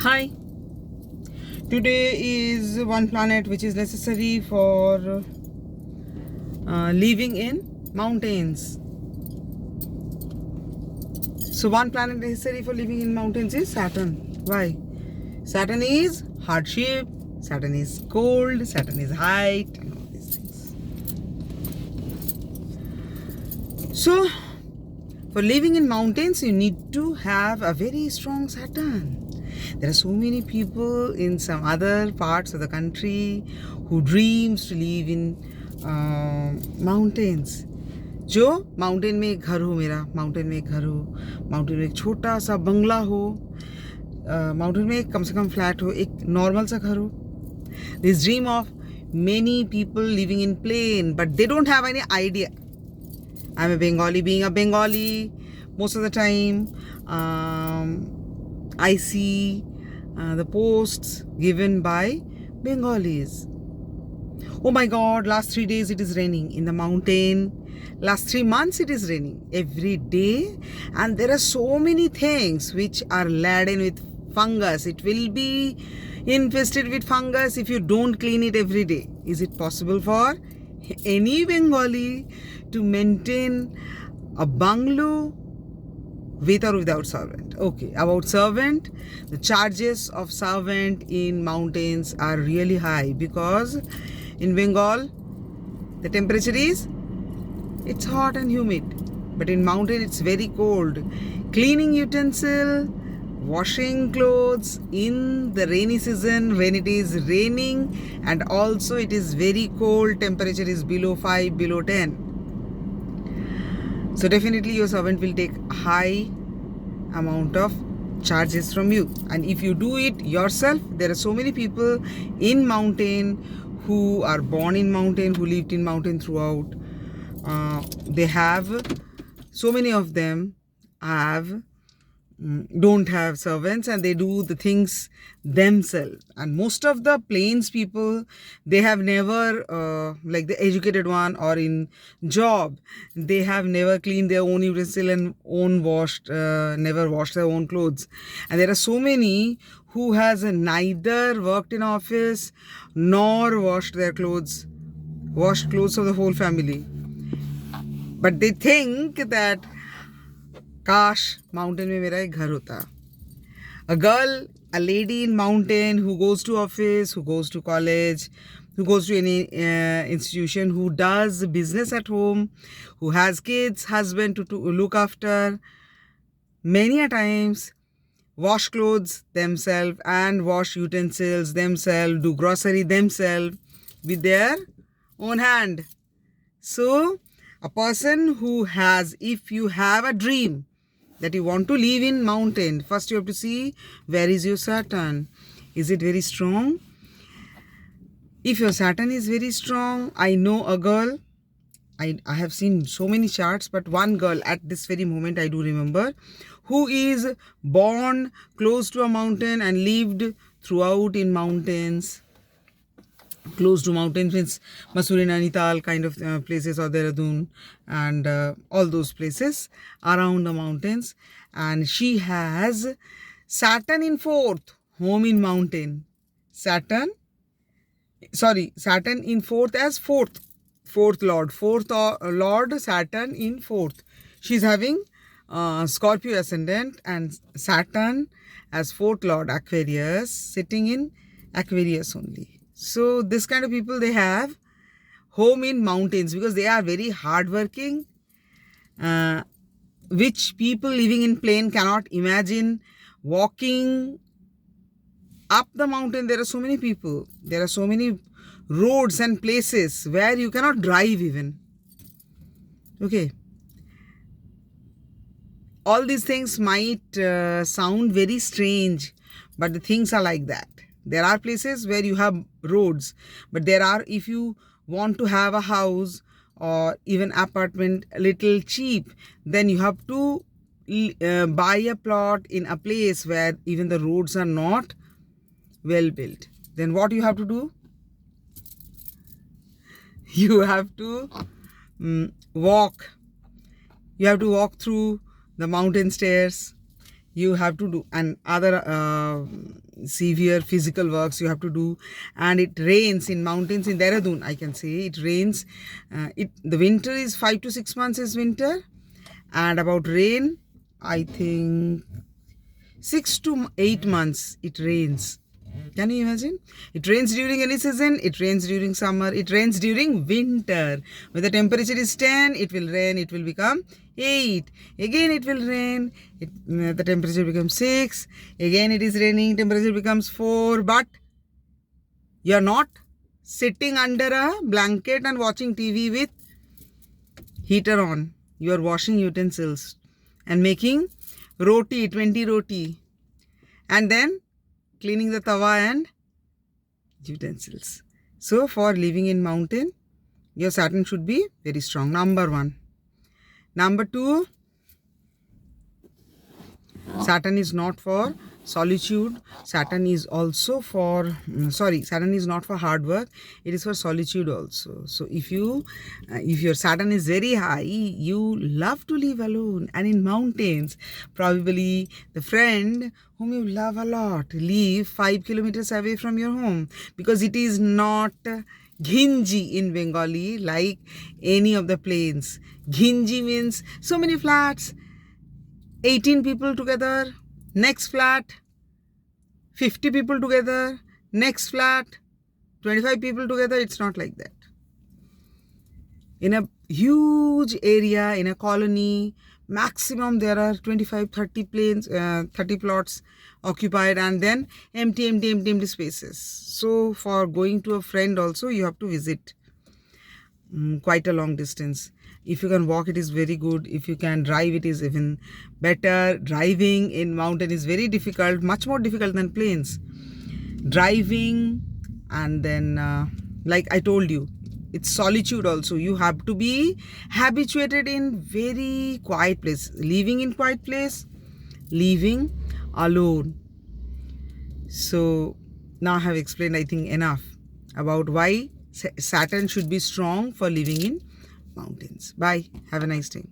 Hi, today is one planet which is necessary for living in mountains. So, one planet necessary for living in mountains is Saturn. Why? Saturn is hardship, Saturn is cold, Saturn is height, and all these things. So, for living in mountains, you need to have a very strong Saturn. There are so many people in some other parts of the country who dreams to live in mountains. जो mountain में एक घर हो मेरा, mountain में एक घर हो, माउंटेन में एक छोटा सा बंगला हो, माउंटेन में एक कम से कम फ्लैट हो, एक नॉर्मल सा घर हो. This dream of many people living in plain, but they don't have any idea. I'm a Bengali. Being a Bengali, most of the time, I see the posts given by Bengalis. Oh my God, last 3 days it is raining in the mountain. Last 3 months it is raining every day. And there are so many things which are laden with fungus. It will be infested with fungus if you don't clean it every day. Is it possible for any Bengali to maintain a bungalow with or without servant? Okay, about servant, the charges of servant in mountains are really high because in Bengal the temperature is, it's hot and humid, but in mountain it's very cold. Cleaning utensil, washing clothes in the rainy season when it is raining, and also it is very cold, temperature is below 5, below 10. So definitely your servant will take high amount of charges from you. And if you do it yourself, there are so many people in mountain who are born in mountain, who lived in mountain throughout. They have, so many of them have don't have servants and they do the things themselves. And most of the plains people, they have never like the educated one or in job, they have never cleaned their own utensil and never washed their own clothes. And there are so many who has neither worked in office nor washed clothes of the whole family, but they think that काश mountain में मेरा एक घर होता. A girl, a lady in mountain who goes to office, who goes to college, who goes to any institution, who does business at home, who has kids, husband to look after, many a times wash clothes themselves and wash utensils themselves, do grocery themselves with their own hand. So a person who has, if you have a dream that you want to live in mountain, first you have to see where is your Saturn. Is it very strong? If your Saturn is very strong, I know a girl, I have seen so many charts, but one girl at this very moment I do remember, who is born close to a mountain and lived throughout in mountains. Close to mountains means Masuri, Nainital kind of places, or Dehradun and all those places around the mountains. And she has Saturn in 4th, home in mountain. Saturn in 4th as 4th Lord Saturn in 4th. She's having Scorpio ascendant and Saturn as 4th Lord Aquarius, sitting in Aquarius only. So this kind of people, they have home in mountains because they are very hardworking, which people living in plain cannot imagine walking up the mountain. There are so many people, there are so many roads and places where you cannot drive even. Okay. All these things might sound very strange, but the things are like that. There are places where you have roads, but there are, if you want to have a house or even apartment a little cheap, then you have to buy a plot in a place where even the roads are not well built. Then what you have to do? You have to walk. You have to walk through the mountain stairs. you have to do, and other severe physical works you have to do. And it rains in mountains in Dehradun, I can say it rains. The winter is 5 to 6 months is winter, and about rain, I think 6 to 8 months it rains. Can you imagine? It rains during any season. It rains during summer. It rains during winter. When the temperature is 10, it will rain. It will become 8. Again it will rain. The temperature becomes 6. Again it is raining. Temperature becomes 4. But you are not sitting under a blanket and watching TV with heater on. You are washing utensils and making roti, 20 roti. And then cleaning the tawa and utensils. So for living in mountain, your Saturn should be very strong. Number 1. Number 2, Saturn is not for solitude. Saturn is also for, Saturn is not for hard work. It is for solitude also. So if your Saturn is very high, you love to live alone. And in mountains, probably the friend whom you love a lot live 5 kilometers away from your home, because it is not Ghinji in Bengali like any of the plains. Ghinji means so many flats, 18 people together, next flat, 50 people together, next flat, 25 people together. It's not like that. In a huge area, in a colony, maximum there are 25-30 planes, 30 plots occupied, and then empty spaces. So for going to a friend also, you have to visit quite a long distance. If you can walk, it is very good. If you can drive, it is even better. Driving in mountain is very difficult, much more difficult than plains. Driving, and then like I told you, it's solitude also. You have to be habituated in very quiet place. Living in quiet place, living alone. So now I have explained, I think, enough about why Saturn should be strong for living in mountains. Bye. Have a nice day.